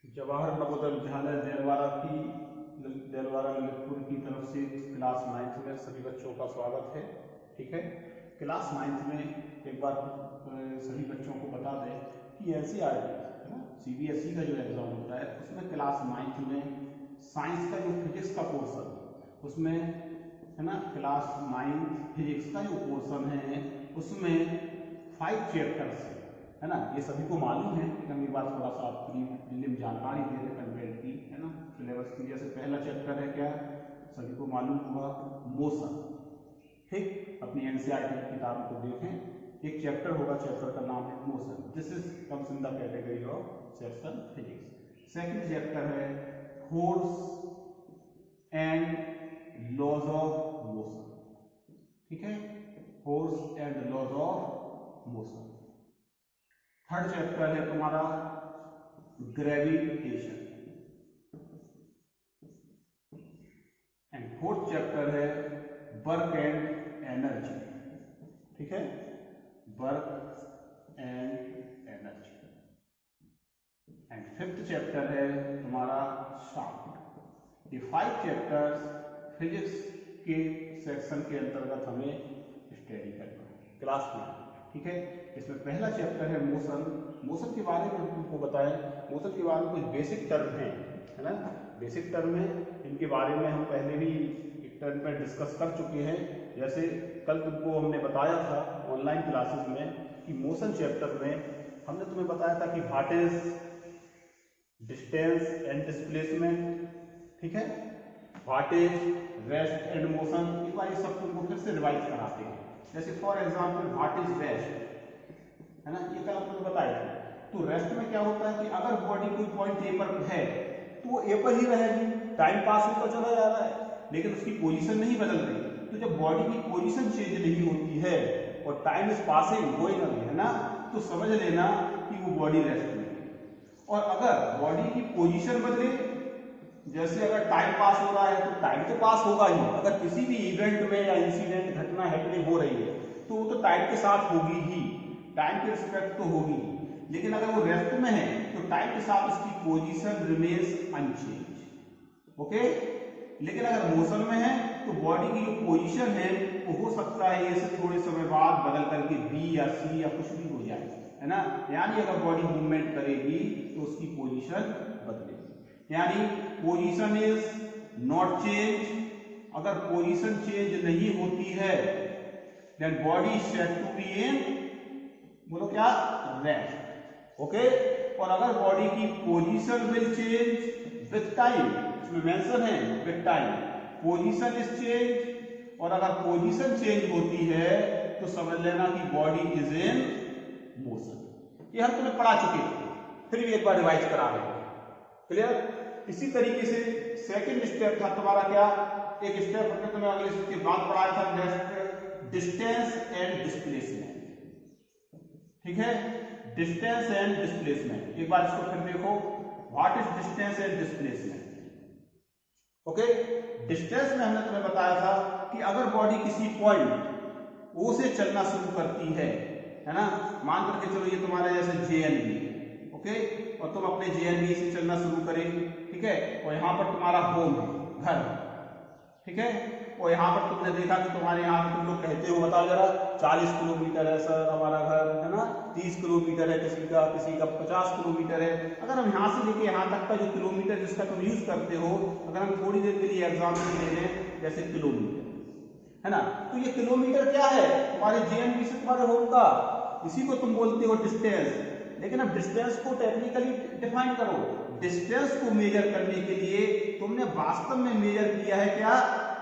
जवाहर नवोदय विद्यालय देलवारा ललितपुर की तरफ से क्लास 9th में सभी बच्चों का स्वागत है। ठीक है, क्लास 9th में एक बार सभी बच्चों को बता दें कि एनसीईआरटी है ना, सीबीएसई का जो एग्जाम होता है उसमें क्लास 9th में साइंस का जो फिजिक्स का पोर्शन उसमें है ना, क्लास 9th फिजिक्स का जो पोर्शन है उसमें 5 चैप्टर्स है ना, ये सभी को मालूम है कि हम एक बार थोड़ा सा प्रीलिम जानकारी दे रहे हैं कंटेंट की, है ना, सिलेबस की। जैसे पहला चैप्टर है क्या, सभी को मालूम होगा, मोशन। ठीक, अपनी एनसीईआरटी की किताब को देखें, एक चैप्टर होगा, चैप्टर का नाम है motion. This is comes in the category of section physics. Second chapter है force and laws of motion. ठीक है, force and laws of motion. Third chapter है तुम्हारा ग्रेविटेशन एंड फोर्थ चैप्टर है वर्क एंड एनर्जी। ठीक है, work and energy. And fifth chapter है तुम्हारा शाफ्ट। ये 5 चैप्टर्स फिजिक्स के सेक्शन के अंतर्गत हमें स्टडी करना है क्लास में। ठीक है, इसमें पहला चैप्टर है मोशन। मोशन के बारे में हमको बताएं, मोशन के बारे में कुछ बेसिक टर्म है ना, बेसिक टर्म है, इनके बारे में हम पहले भी एक टर्म पर डिस्कस कर चुके हैं। जैसे कल तुमको हमने बताया था ऑनलाइन क्लासेस में कि मोशन चैप्टर में हमने तुम्हें बताया था कि what is distance and displacement. ठीक है, what is rest and motion. एक बार ये सब तुमको फिर से रिवाइज कराते हैं। जैसे for example what is rest, है ना, ये कल आपको बताया था। तो रेस्ट में क्या होता है कि अगर बॉडी कोई पॉइंट ए पर है तो वो ए पर ही रहेगी, टाइम पास होता चला जा रहा है लेकिन उसकी पोजीशन नहीं बदल रही। तो जब बॉडी की पोजीशन चेंज नहीं होती है और time is passing going away, है ना, तो समझ लेना कि वो बॉडी रेस्ट में है। और अगर बॉडी की पोजीशन बदले, जैसे अगर टाइम पास हो रहा है तो टाइम तो पास होगा ही, अगर किसी भी इवेंट में या इंसिडेंट घटना हैपनिंग हो रही है तो वो तो टाइम के साथ होगी ही, टाइम के रिस्पेक्ट तो होगी ही। लेकिन अगर वो रेस्ट में है तो टाइम के साथ उसकी पोजीशन रिमेन्स अनचेंज। ओके, लेकिन अगर मोशन में है तो बॉडी की जो पोजीशन है वो हो सकता है ये से थोड़े समय बाद बदल करके बी या सी या कुछ भी हो जाए, है ना। यानी अगर बॉडी मूवमेंट करेगी तो उसकी पोजीशन बदलेगी, यानी पोजीशन इज नॉट चेंज। अगर पोजीशन चेंज नहीं होती है then body set to be in, बोलो क्या, रेस्ट। ओके, और अगर बॉडी की position will change with time, इसमें मेंशन है with time, position is change, और अगर पोजीशन चेंज होती है तो समझ लेना कि बॉडी इज इन मोशन। ये हम तुम्हें पढ़ा चुके थे, फिर भी एक बार रिवाइज करा रहे हैं। क्लियर। इसी तरीके से सेकंड स्टेप था तुम्हारा क्या, एक स्टेप हमने तुम्हें अगले के बाद पढ़ाया था डिस्टेंस एंड डिस्प्लेसमेंट। ठीक है, डिस्टेंस एंड डिस्प्लेसमेंट। एक बार इसको फिर देखो, what is distance and displacement. Okay, distance में हमने तुम्हें बताया था कि अगर बॉडी किसी पॉइंट ओ से चलना शुरू करती है ना, मान करके चलो ये तुम्हारा जैसे जेएनबी, ओके, और तुम अपने जेएनबी से चलना शुरू करेंगे। ठीक है, और यहाँ पर तुम्हारा होम है, घर। ठीक है, और यहाँ पर तुमने देखा कि तुम्हारे यहाँ तुम लोग कहते हो, बताओ जरा, 40 किलोमीटर है सर हमारा घर, है ना, 30 किलोमीटर है किसी का 50 किलोमीटर है। अगर हम यहाँ से लेके यहाँ तक का जो किलोमीटर जिसका तुम यूज करते हो, अगर हम थोड़ी देर के लिए एग्जाम्पल ले लें जैसे किलोमीटर, है ना, तो ये किलोमीटर क्या है तुम्हारे जेएनबी से तुम्हारे होम का, इसी को तुम बोलते हो डिस्टेंस। लेकिन अब डिस्टेंस को टेक्निकली डिफाइन करो। डिस्टेंस को मेजर करने के लिए तुमने वास्तव में मेजर किया है क्या,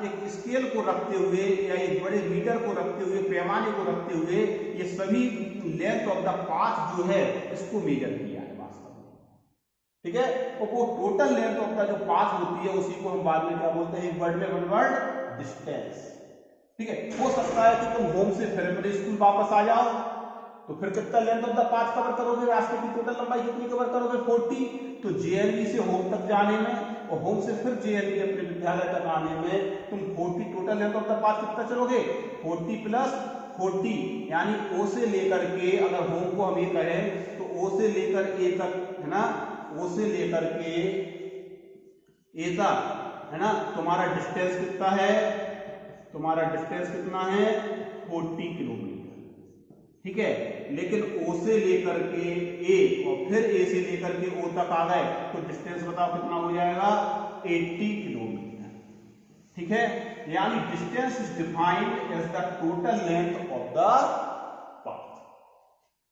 एक स्केल को रखते हुए या एक बड़े मीटर को रखते हुए, पैमाने को रखते हुए, ये सभी लेंथ ऑफ द पाथ जो है इसको मेजर किया है वास्तव में। ठीक है, तो वो टोटल लेंथ ऑफ द जो पाथ होती है उसी को हम बाद में क्या बोलते हैं, वर्ड में वन वर्ड, डिस्टेंस। ठीक है, हो सकता है कि तुम होम से फिर अपने स्कूल वापस आ जाओ तो फिर कितना length of the path cover करोगे, रास्ते की टोटल लंबाई कितनी कवर करोगे, 40। तो जेएनबी से होम तक जाने में और होम से फिर जेएनबी अपने विद्यालय तक आने में तुम 40 total length of the path कितना चलोगे, 40 प्लस 40, यानी ओ से लेकर के, अगर होम को हम ये करें तो ओ से लेकर ए तक, है ना, ओ से लेकर के ए तक, है ना, तुम्हारा डिस्टेंस कितना है, तुम्हारा डिस्टेंस कितना है 40 किलोमीटर, ठीक है। लेकिन ओ से लेकर के ए और फिर ए से लेकर के ओ तक आ गए तो डिस्टेंस बताओ कितना हो जाएगा 80 किलोमीटर, ठीक है। यानी distance is defined as the total length of the path.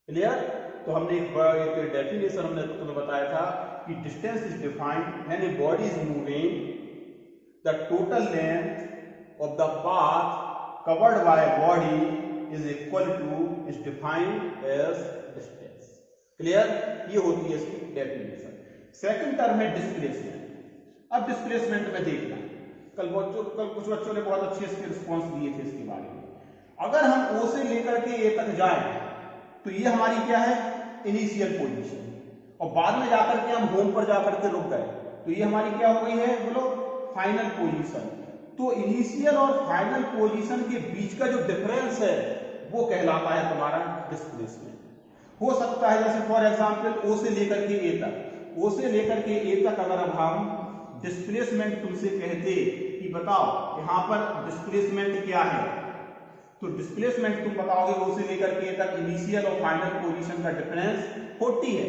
Clear? तो हमने एक डेफिनेशन हमने तुम्हें बताया था कि distance is defined when a body is moving the total length of the path covered by body is equal to is defined as distance. Clear? ये होती है इसकी डेफिनेशन। सेकंड टर्म है डिस्प्लेसमेंट। अब डिस्प्लेसमेंट में देखना, कल कुछ बच्चों ने बहुत अच्छे इसके रिस्पॉन्स दिए थे इसके बारे में। अगर हम ओ से लेकर के ए तक जाएं तो ये हमारी क्या है इनिशियल पोजीशन, और बाद में जाकर के हम होम पर जाकर के रुक गए तो ये हमारी क्या हो गई है बोलो फाइनल पोजीशन। तो इनिशियल और फाइनल पोजीशन के बीच का जो डिफरेंस है वो कहलाता है तुम्हारा डिस्प्लेसमेंट। हो सकता है जैसे फॉर एग्जांपल ओ से लेकर के ए तक, ओ से लेकर के ए तक अगर अब हम डिस्प्लेसमेंट तुमसे कहते कि बताओ यहां पर डिस्प्लेसमेंट क्या है, तो डिस्प्लेसमेंट तुम बताओगे ओ से लेकर के ए तक इनिशियल और फाइनल पोजीशन का डिफरेंस 40 है।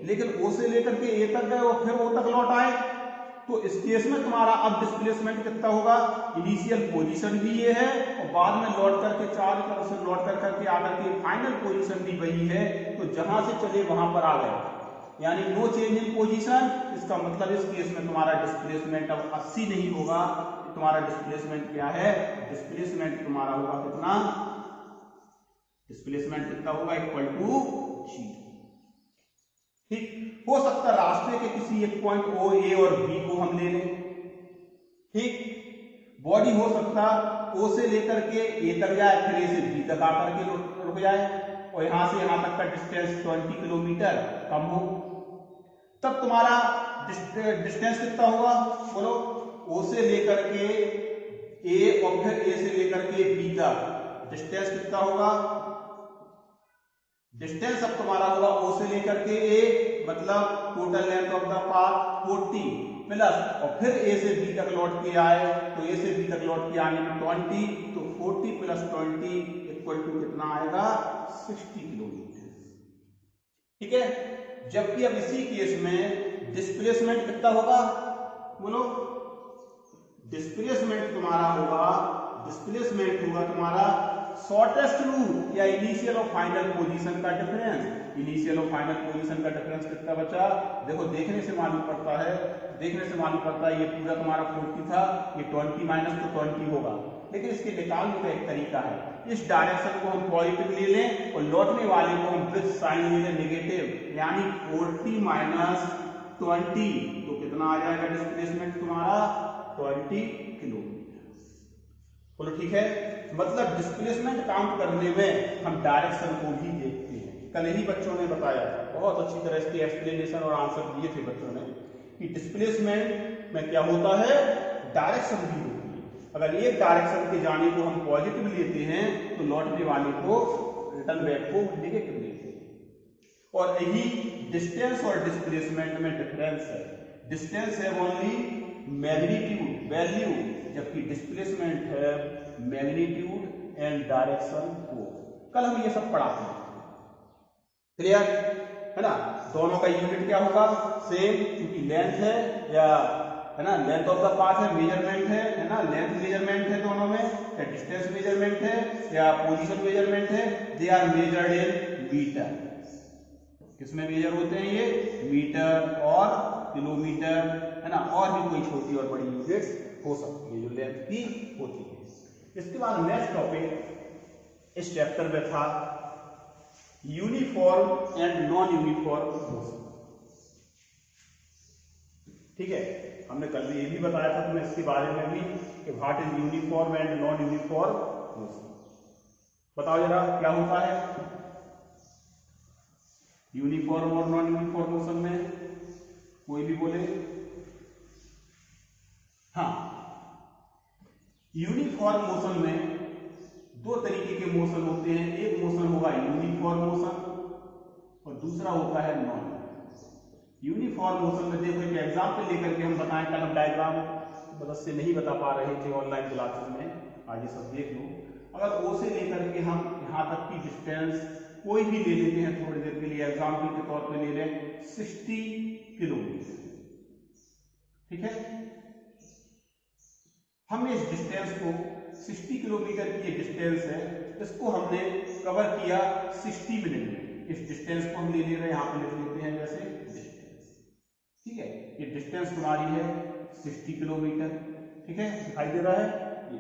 लेकिन ओ से लेकर के ए तक गए और फिर ओ तक लौट आए तो इस केस में तुम्हारा अब डिस्प्लेसमेंट कितना होगा, इनिशियल पोजीशन भी ये है और बाद में लौट करके चारों तरफ से लौट करके आकर के फाइनल पोजीशन भी वही है। तो जहां से चले वहां पर आ गए, यानी नो चेंज इन पोजीशन। इसका मतलब इस केस में तुम्हारा डिस्प्लेसमेंट अब 80 नहीं होगा, तुम्हारा डिस्प्लेसमेंट क्या है, डिस्प्लेसमेंट तुम्हारा होगा कितना, डिस्प्लेसमेंट कितना होगा इक्वल टू 0। ठीक, हो सकता है रास्ते के किसी एक पॉइंट ओ ए और बी को हम ले लें, ठीक। बॉडी हो सकता ओ से लेकर के ए तक जाए फिर ए से बी तक आकर के रुक जाए और यहां से यहां तक का डिस्टेंस 20 किलोमीटर कम हो, तब तुम्हारा डिस्टेंस कितना होगा बोलो, ओ से लेकर के ए और फिर ए से लेकर के बी तक डिस्टेंस कितना होगा, डिस्टेंस अब तुम्हारा होगा ओ से लेकर के ए मतलब total length of the path 40 plus और फिर ए से बी तक लौट के आए तो ए से बी तक लौट के आने में 20, तो 40 प्लस 20 इक्वल टू कितना आएगा 60 किलोमीटर, ठीक है। जबकि अब इसी केस में डिस्प्लेसमेंट कितना होगा बोलो, डिस्प्लेसमेंट तुम्हारा होगा, डिस्प्लेसमेंट होगा तुम्हारा शॉर्टेस्ट रूट या इनिशियल और फाइनल पोजीशन का डिफरेंस। इनिशियल और फाइनल पोजीशन का डिफरेंस कितना बचा, देखो देखने से मालूम पड़ता है, देखने से मालूम पड़ता है ये पूरा तुम्हारा 40 था, ये 20 माइनस तो 20 होगा, लेकिन इसके निकालने का एक तरीका है, इस डायरेक्शन को हम पॉजिटिव ले लें और लौटने वाले को हम विद साइन ले लें नेगेटिव, यानी 40 माइनस 20 तो कितना आ जाएगा डिस्प्लेसमेंट तुम्हारा 20 किलोमीटर। बोलो ठीक है, मतलब डिस्प्लेसमेंट काउंट करने में हम डायरेक्शन को भी देखते हैं। कल ही बच्चों ने बताया, बहुत अच्छी तरह इसके एक्सप्लेनेशन और आंसर दिए थे बच्चों ने कि डिस्प्लेसमेंट में क्या होता है, डायरेक्शन भी होती है। अगर एक डायरेक्शन के जाने को हम पॉजिटिव लेते हैं तो लौटने वाले को रिटर्न बैक को नेगेटिव लेते हैं। और यही डिस्टेंस और डिस्प्लेसमेंट में डिफरेंस है। डिस्टेंस है ओनली मैग्नीट्यूड वैल्यू, जबकि डिस्प्लेसमेंट है मैग्नीट्यूड एंड डायरेक्शन को। कल हम ये सब पढ़ाते हैं, क्लियर है ना। दोनों का यूनिट क्या होगा सेम, क्योंकि लेंथ है या है ना, लेंथ ऑफ द पाथ है, मेजरमेंट है ना, लेंथ मेजरमेंट है दोनों में, या डिस्टेंस मेजरमेंट है या पोजीशन मेजरमेंट है, they are measured in metre. किसमें मेजर होते हैं ये, मीटर और किलोमीटर, है ना, और भी कोई छोटी और बड़ी यूनिट्स हो सकती है जो लेंथ की होती है। इसके बाद नेक्स्ट टॉपिक इस चैप्टर में था uniform and non uniform motion. ठीक है, हमने कल ये भी बताया था तुम्हें इसके बारे में भी कि what is uniform and non uniform motion. बताओ जरा क्या होता है यूनिफॉर्म और नॉन यूनिफॉर्म मोशन में, कोई भी बोले। हाँ, यूनिफॉर्म मोशन में दो तरीके के मोशन होते हैं, एक मोशन होगा यूनिफॉर्म मोशन और दूसरा होता है नॉन। यूनिफॉर्म मोशन में देखो एक एग्जाम्पल लेकर के हम बताएं, कलम डायग्राम मदद से नहीं बता पा रहे थे ऑनलाइन क्लासेस में, आज ये सब देख लो। अगर ओ से लेकर के हम यहाँ तक की डिस्टेंस कोई भी ले लेते हैं थोड़ी देर के लिए, एग्जाम्पल के तौर पे ले लें 60 किलोमीटर, ठीक है। हमने इस डिस्टेंस को 60 किलोमीटर की ये डिस्टेंस है, इसको हमने कवर किया 60 मिनट में। इस डिस्टेंस को हम ले ले रहे हैं, यहाँ पे लिख लेते हैं जैसे डिस्टेंस, ठीक है। ये डिस्टेंस तुम्हारी है 60 किलोमीटर, ठीक है, दिखाई दे रहा है ये।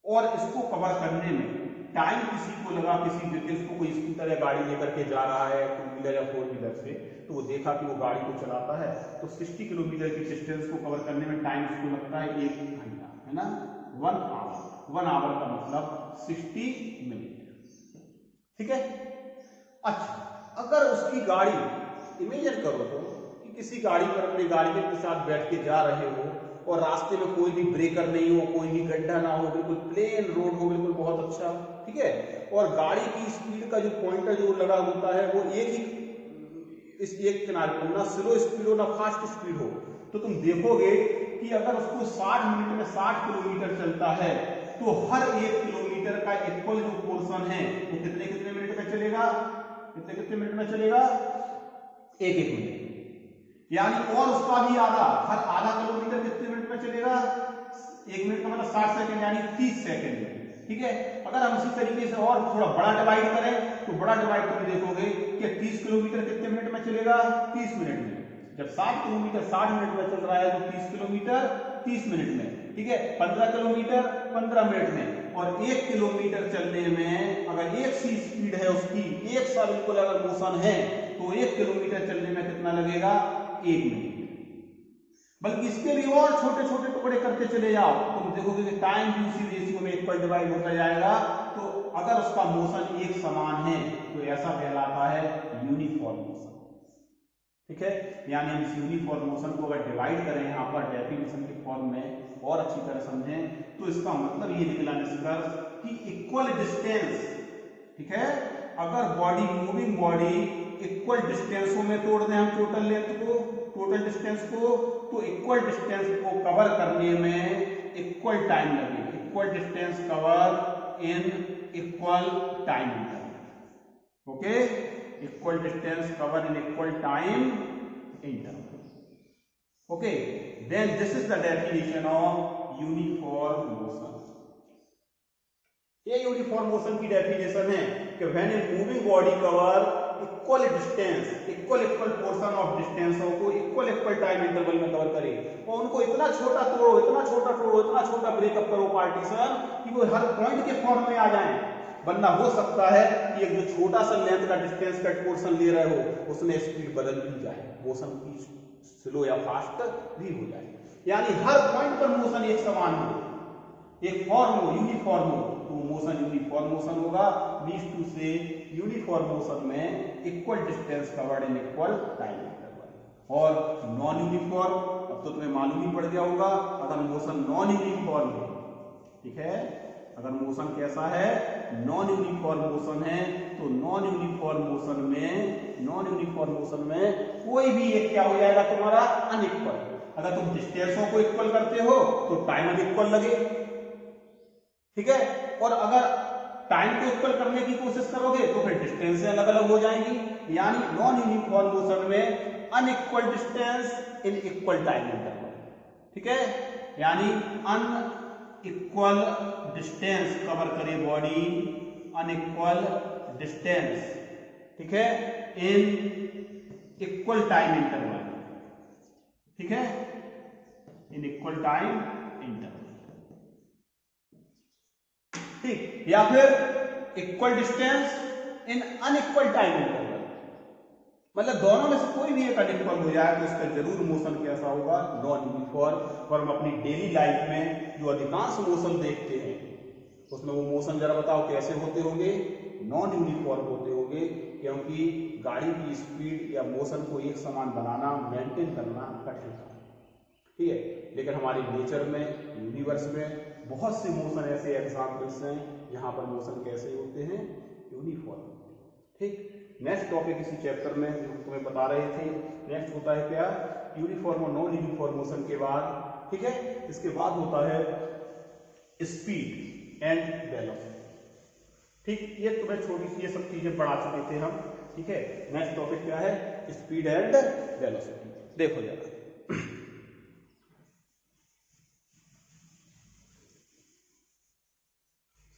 और इसको कवर करने में टाइम किसी को लगा, किसी व्हीकल्स को कोई स्कूटर या गाड़ी लेकर के जा रहा है 2 व्हीलर या 4 व्हीलर से, तो वो देखा कि वो गाड़ी को चलाता है, तो 60 किलोमीटर की डिस्टेंस को कवर करने में टाइम उसको लगता है 1 घंटा, है ना, 1 आवर। 1 आवर का मतलब 60 मिनट, ठीक है। अच्छा, अगर उसकी गाड़ी इमेजिन करो तो कि किसी गाड़ी पर अपनी गाड़ी के साथ बैठ के जा रहे हो और रास्ते में कोई भी ब्रेकर नहीं हो, कोई भी गड्ढा ना हो, बिल्कुल प्लेन रोड हो, बिल्कुल बहुत अच्छा, ठीक है। और गाड़ी की स्पीड का जो पॉइंटर जो लगा होता है वो एक किनारे पर, ना स्लो स्पीड हो ना फास्ट स्पीड हो, तो तुम देखोगे कि अगर उसको 60 मिनट में 60 किलोमीटर चलता है तो हर 1 किलोमीटर का इक्वल जो पोर्शन है वो कितने कितने मिनट में चलेगा, कितने कितने मिनट में चलेगा, 1 मिनट। यानी और उसका भी आधा, हर आधा किलोमीटर कितने मिनट में चलेगा, 1 मिनट का मतलब 60 सेकंड, यानी 30 सेकंड में, ठीक है। अगर हम इसी तरीके से और थोड़ा बड़ा डिवाइड करें तो बड़ा डिवाइड तुम देखोगे कि 30 किलोमीटर कितने मिनट में चलेगा, 30 मिनट में। जब 60 किलोमीटर 60 मिनट में चल रहा है तो 30 किलोमीटर 30 मिनट में, ठीक है। 15 किलोमीटर 15 मिनट में। और 1 किलोमीटर चलने में अगर एक सी स्पीड है उसकी, एक सा बिल्कुल अगर मोशन है, तो 1 किलोमीटर चलने में कितना लगेगा, 1 मिनट। बल्कि इसके भी और छोटे छोटे टुकड़े करते चले जाओ, तुम देखोगे कि टाइम भी उसी रेशियो में 1 पर डिवाइड होता जाएगा। तो अगर उसका मोशन एक समान है तो ऐसा कहलाता है यूनिफॉर्म मोशन, ठीक है। यानी हम इस यूनिफॉर्म मोशन को अगर डिवाइड करें यहाँ पर डेफिनेशन के फॉर्म में और अच्छी तरह समझें तो इसका मतलब ये निकला निष्कर्ष कि इक्वल डिस्टेंस, ठीक है, अगर बॉडी मूविंग बॉडी इक्वल डिस्टेंसों में तोड़ दें हम टोटल लेंथ को, टोटल डिस्टेंस को, तो इक्वल डिस्टेंस को कवर करने में इक्वल टाइम लगे। Equal distance cover in equal time interval, okay, equal distance cover in equal time interval, okay. Then this is the definition of uniform motion. ये uniform motion की definition है कि when a moving body cover equal distance, equal portion of distance को equal time interval में cover करे, और उनको इतना छोटा तोड़ो, इतना छोटा तोड़ो, इतना छोटा ब्रेकअप करो पार्टीशन कि वो हर पॉइंट के फॉर्म में आ जाए। वरना हो सकता है कि एक जो छोटा सा लेंथ का डिस्टेंस का पोर्शन ले रहे हो उसमें स्पीड बदल भी जाए, मोशन की स्लो या फास्ट भी हो जाए। यानी हर पॉइंट पर मोशन एक समान हो, एक फॉर्म हो, यूनिफॉर्म हो, तो मोशन यूनिफॉर्म मोशन होगा। मीन्स टू से यूनिफॉर्म मोशन में equal distance covered in equal time interval. और नॉन यूनिफॉर्म, अब तो तुम्हें मालूम ही पड़ गया होगा, अगर मोशन नॉन यूनिफॉर्म है, ठीक है, अगर मोशन कैसा है, नॉन यूनिफॉर्म मोशन है, तो नॉन यूनिफॉर्म मोशन में कोई भी एक क्या हो जाएगा तुम्हारा, अनइक्वल। अगर तुम डिस्टेंसों को इक्वल करते हो तो टाइम अनइक्वल लगे, ठीक है। और अगर टाइम को इक्वल करने की कोशिश करोगे तो फिर डिस्टेंस अलग अलग हो जाएंगी। यानी नॉन यूनिफॉर्म मोशन में unequal distance in equal time interval, ठीक है। यानी अनइक्वल डिस्टेंस कवर करे बॉडी, अनइक्वल डिस्टेंस, ठीक है, इन इक्वल टाइम इंटरवल, ठीक है, इन इक्वल टाइम इंटरवल, ठीक। या फिर equal distance in unequal time interval, मतलब दोनों में से कोई भी एक अनइक्वल हो जाए तो इसका जरूर मोशन कैसा होगा, नॉन यूनिफॉर्म। और हम अपनी डेली लाइफ में जो अधिकांश मोशन देखते हैं उसमें वो मोशन जरा बताओ कैसे होते होंगे, नॉन यूनिफॉर्म होते होंगे, क्योंकि गाड़ी की स्पीड या मोशन को एक समान बनाना, मेंटेन करना कठिन है, ठीक है। लेकिन हमारे नेचर में, यूनिवर्स में बहुत से मोशन ऐसे एग्जाम्पल्स हैं जहां पर मोशन कैसे होते हैं, यूनिफॉर्म, ठीक। नेक्स्ट टॉपिक इसी चैप्टर में जो तुम्हें बता रहे थे, नेक्स्ट होता है क्या, यूनिफॉर्म और नॉन यूनिफॉर्म मोशन के बाद, ठीक है, इसके बाद होता है स्पीड एंड वेलोसिटी। ठीक, ये तुम्हें छोटी सी ये सब चीजें पढ़ा चुके थे हम, ठीक है। नेक्स्ट टॉपिक क्या है, स्पीड एंड वेलोसिटी। देखो जरा,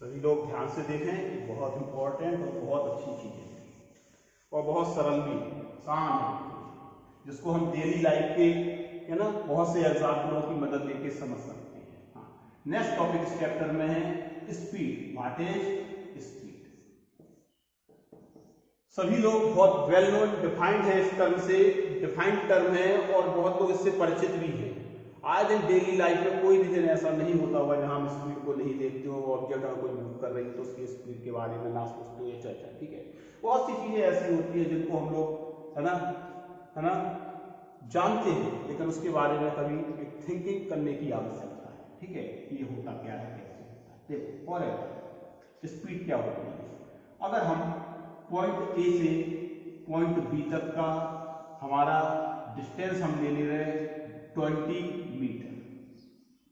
सभी लोग ध्यान से देखें, ये बहुत इंपॉर्टेंट और बहुत अच्छी चीज है और बहुत सरल भी आसान है, जिसको हम डेली लाइफ के, है ना, बहुत से एग्जाम्पलों की मदद लेके समझ सकते हैं। हाँ, नेक्स्ट टॉपिक इस चैप्टर में है स्पीड। What is speed? सभी लोग बहुत वेल नोन डिफाइंड है इस टर्म से, डिफाइंड टर्म है और बहुत लोग इससे परिचित भी हैं। आज दिन डेली लाइफ में कोई भी दिन ऐसा नहीं होता हुआ जहां हम स्पीड को नहीं देखते हो, ऑब्जेक्ट अगर कोई मूव कर रही है तो उसकी स्पीड के बारे में ना सोचते हो, चर्चा, ठीक है। बहुत सी चीजें ऐसी होती है जिनको हम लोग, है ना, जानते हैं, लेकिन उसके बारे में कभी एक थिंकिंग करने की आवश्यकता है, ठीक है, ये होता क्या है, कैसे होता है। देखो, और स्पीड क्या होती है, अगर हम पॉइंट ए से पॉइंट बी तक का हमारा डिस्टेंस हम ले रहे हैं 20 मीटर,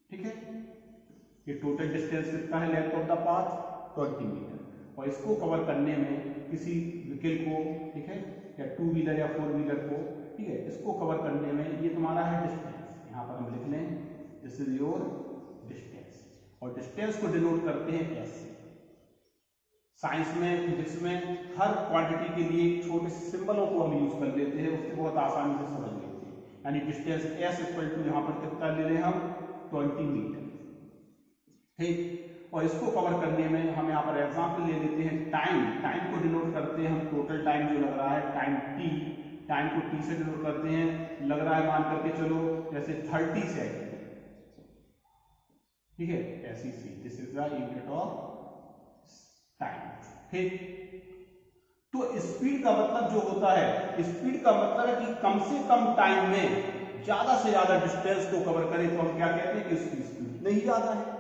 ठीक है, ये टोटल डिस्टेंस कितना है length of the path 20 metre, और इसको कवर करने में किसी व्हीकल को, ठीक है, या 2 व्हीलर या 4 व्हीलर को, ठीक है, इसको कवर करने में ये तुम्हारा है डिस्टेंस, यहां पर हम लिख लें दिस इज योर डिस्टेंस, और डिस्टेंस को डिनोट करते हैं एस। साइंस में, फिजिक्स में हर क्वांटिटी के लिए छोटे सिंबलों को हम यूज कर लेते हैं, उससे बहुत आसानी से समझ लेते हैं। यानी डिस्टेंस एस इक्वल टू यहां पर कितना ले रहे हैं हम 20 मीटर, ठीक, और इसको कवर करने में हम यहाँ पर एग्जांपल ले लेते हैं टाइम। टाइम को डिनोट करते हैं हम टोटल टाइम जो लग रहा है, टाइम टी, टाइम को टी से डिनोट करते हैं, लग रहा है मान करके चलो जैसे 30 सेकेंड, ठीक है, ऐसी सी, this is the unit of time, ठीक। तो स्पीड का मतलब जो होता है, स्पीड का मतलब है कि कम से कम टाइम में ज्यादा से ज्यादा डिस्टेंस को कवर करे, तो हम क्या कहते हैं कि उसकी स्पीड नहीं ज्यादा है।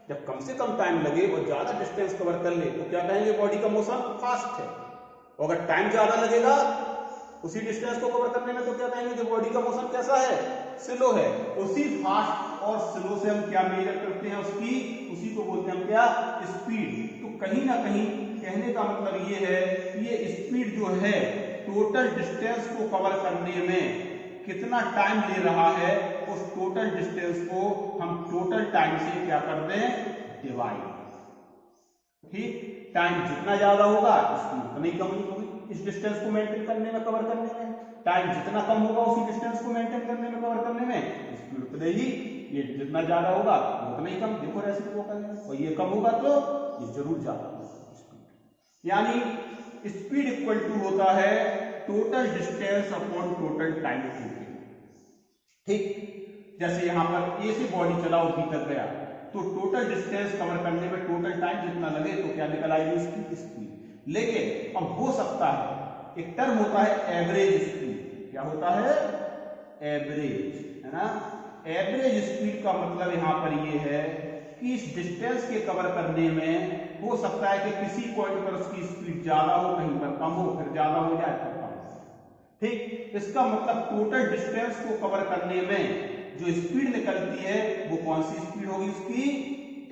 जब कम से कम टाइम लगे और ज्यादा डिस्टेंस कवर कर ले तो क्या कहेंगे, बॉडी का मोशन फास्ट है, और अगर टाइम ज्यादा लगेगा उसी डिस्टेंस को कवर करने में तो क्या कहेंगे कि बॉडी का मोशन कैसा है, स्लो है। उसी फास्ट और स्लो से हम क्या मेजर करते हैं, उसी को बोलते हैं हम क्या, स्पीड। तो कहीं ना कहीं कहने का मतलब ये है कि ये स्पीड जो है टोटल डिस्टेंस को कवर करने में कितना टाइम ले रहा है, उस टोटल डिस्टेंस को हम टोटल टाइम से क्या कर दें, डिवाइड, ठीक। टाइम जितना ज्यादा होगा स्पीड उतनी कम होगी इस डिस्टेंस को मेंटेन करने में, कवर करने में। टाइम जितना कम होगा उसी डिस्टेंस को मेंटेन करने में, कवर करने में, स्पीड उतनी ही, ये जितना ज्यादा होगा उतना ही कम, देखो रेसिप्रोकल है, और ये कम होगा तो ये जरूर ज्यादा होगा स्पीड। यानी स्पीड इक्वल टू होता है total distance upon total time taken, ठीक। जैसे यहां पर ए से बॉडी चलाओ बी तक गया, तो टोटल डिस्टेंस कवर करने में टोटल टाइम जितना लगे तो क्या निकल आएगी उसकी स्पीड। लेकिन अब हो सकता है, एक टर्म होता है एवरेज स्पीड, क्या होता है, एवरेज, है ना। एवरेज स्पीड का मतलब यहां पर ये है कि इस डिस्टेंस के कवर करने में हो सकता है कि किसी पॉइंट पर उसकी स्पीड ज्यादा हो, कहीं पर कम हो, फिर ज्यादा हो जाए फिर कम हो, ठीक। इसका मतलब टोटल डिस्टेंस को कवर करने में जो स्पीड निकलती है वो कौन सी स्पीड होगी, उसकी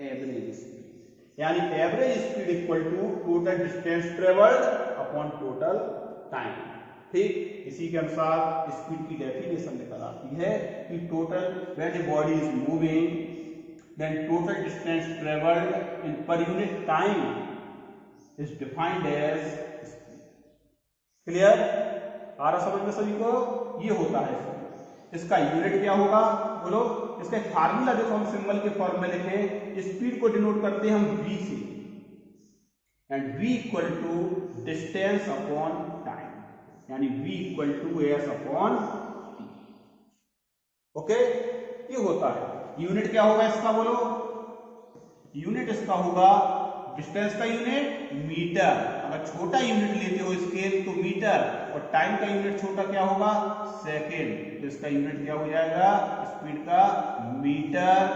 एवरेज स्पीड। यानी average speed equal to total distance travelled upon total time, ठीक। इसी के अनुसार स्पीड की डेफिनेशन निकल आती है कि total when a body is moving then total distance travelled in per unit time is defined as speed. Clear, आ रहा समझ में सभी को? ये होता है स्पीड। इसका यूनिट क्या होगा बोलो, इसका फार्मूला देखो, हम सिंबल के फॉर्म में लिखें, स्पीड को डिनोट करते हैं हम v से, and v equal to distance upon time, यानी v equal to s upon t, okay. ये होता है। यूनिट क्या होगा इसका बोलो, यूनिट इसका होगा डिस्टेंस का यूनिट मीटर, अगर छोटा यूनिट लेते हो स्केल तो मीटर, और टाइम का यूनिट छोटा क्या होगा, सेकेंड, तो इसका यूनिट क्या हो जाएगा स्पीड का, मीटर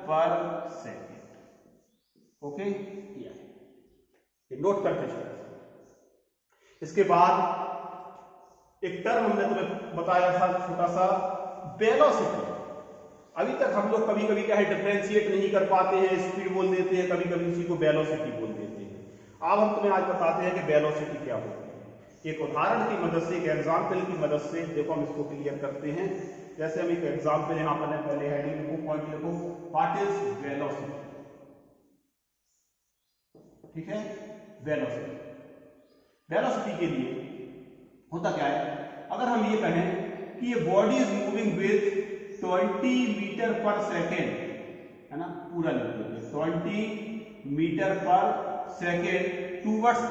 पर सेकेंड, ओके। ये नोट करते चलो। इसके बाद एक टर्म हमने तुम्हें बताया था छोटा सा, वेलोसिटी। अभी तक हम लोग कभी कभी क्या है डिफरेंशिएट नहीं कर पाते हैं, स्पीड बोल देते हैं, कभी कभी उसी को वेलोसिटी बोल देते हैं। अब हम तुम्हें आज बताते हैं कि वेलोसिटी क्या होती है। एक उदाहरण की मदद से, एक एग्जाम्पल की मदद से देखो हम इसको क्लियर करते हैं। जैसे हम एक एग्जाम्पल यहाँ पर पहले हेडिंग लिखो, पॉइंट लिखो, व्हाट इज वेलोसिटी। ठीक है, वेलोसिटी। वेलोसिटी के लिए होता क्या है, अगर हम ये कहें कि ये body is moving with 20 metre पर सेकेंड, है ना, पूरा लिख देंगे 20 मीटर पर सेकेंड टूवर्ड्स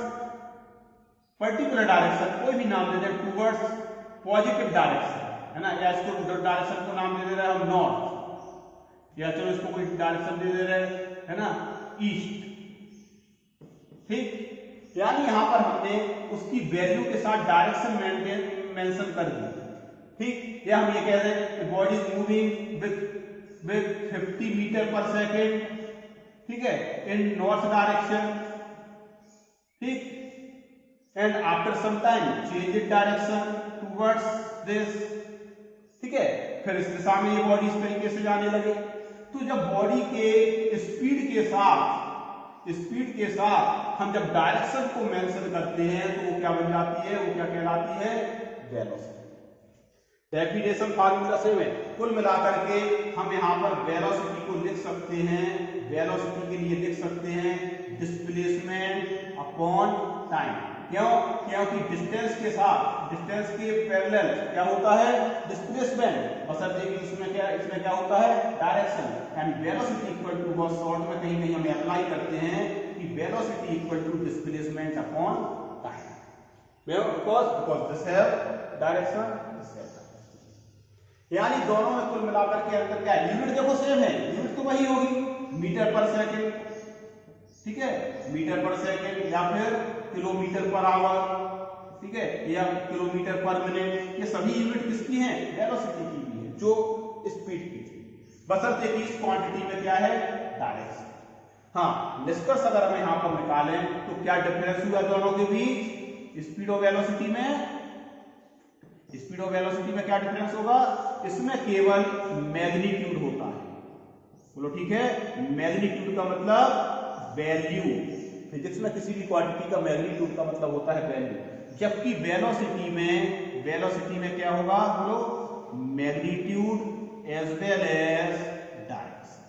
पर्टिकुलर डायरेक्शन, कोई भी नाम दे दें, टूवर्ड्स पॉजिटिव डायरेक्शन, है ना, या इसको डायरेक्शन को नाम दे दे रहे हैं हम नॉर्थ, या चलो इसको कोई डायरेक्शन दे दे रहे हैं, है ना, ईस्ट। ठीक, यानी यहां पर हमने उसकी वैल्यू के साथ डायरेक्शन मेंशन कर दी। ठीक, या हम ये कह रहे हैं body is moving with 50 metre पर सेकेंड, ठीक है, इन नॉर्थ डायरेक्शन। ठीक, and after some time change it direction towards this. ठीक है, फिर इस दिशा में ये बॉडी इस तरीके से जाने लगे। तो जब बॉडी के स्पीड के साथ हम जब डायरेक्शन को मेंशन करते हैं तो वो क्या बन जाती है, वो क्या कहलाती है, वेलोसिटी। डेफिनेशन फार्मूला सेम है। कुल मिलाकर के हम यहाँ पर वेलोसिटी को लिख सकते हैं, वेलोसिटी के लिए लिख सकते हैं डिस्प्लेसमेंट अपॉन टाइम। क्यों? क्योंकि डिस्टेंस के साथ, डिस्टेंस के पैरेलल क्या होता है, डिस्प्लेसमेंट, बशर्ते कि इसमें क्या होता है, direction. And velocity equal to, बहुत शॉर्ट में कहीं कहीं हम अप्लाई करते हैं कि velocity equal to displacement upon time, because this है डायरेक्शन, दिस है डायरेक्शन। यानी दोनों में कुल मिलाकर के अंतर क्या है, यूनिट देखो सेम है, यूनिट तो वही होगी, मीटर पर सेकेंड। ठीक है, मीटर पर सेकेंड या फिर किलोमीटर पर आवर, ठीक है, या किलोमीटर पर मिनट, ये सभी यूनिट किसकी हैं, वेलोसिटी की भी है, जो स्पीड की थी, बशर्ते कि इस क्वांटिटी में क्या है, डायरेक्शन। हाँ, निष्कर्ष अगर हम यहां पर निकालें तो क्या डिफरेंस हुआ दोनों के बीच, स्पीड और वेलोसिटी में। स्पीड और वेलोसिटी में क्या डिफरेंस होगा, इसमें केवल मैग्नीट्यूड होता है। बोलो ठीक है, मैग्नीट्यूड का मतलब वैल्यू। फिजिक्स में किसी भी क्वांटिटी का मैग्नीट्यूड का मतलब होता है वैल्यू, जबकि वेलोसिटी में क्या होगा, बोलो, magnitude as well as direction.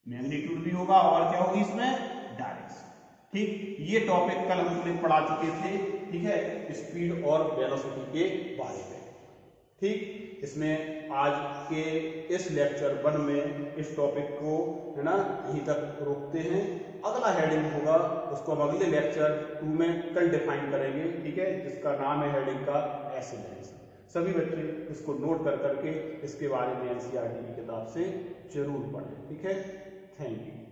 Magnitude भी होगा और क्या होगी इसमें, डायरेक्शन। ठीक, ये टॉपिक कल हम लोग पढ़ा चुके थे, ठीक है, स्पीड और वेलोसिटी के बारे में। ठीक, इसमें आज के इस लेक्चर 1 में इस टॉपिक को, है ना, यहीं तक रोकते हैं। अगला हेडिंग होगा, उसको हम अगले लेक्चर 2 में कल डिफाइन करेंगे, ठीक है, जिसका नाम है हेडिंग का एक्सीलरेशन। सभी बच्चे इसको नोट कर करके इसके बारे में एनसीईआरटी की किताब से जरूर पढ़ें। ठीक है, थैंक यू।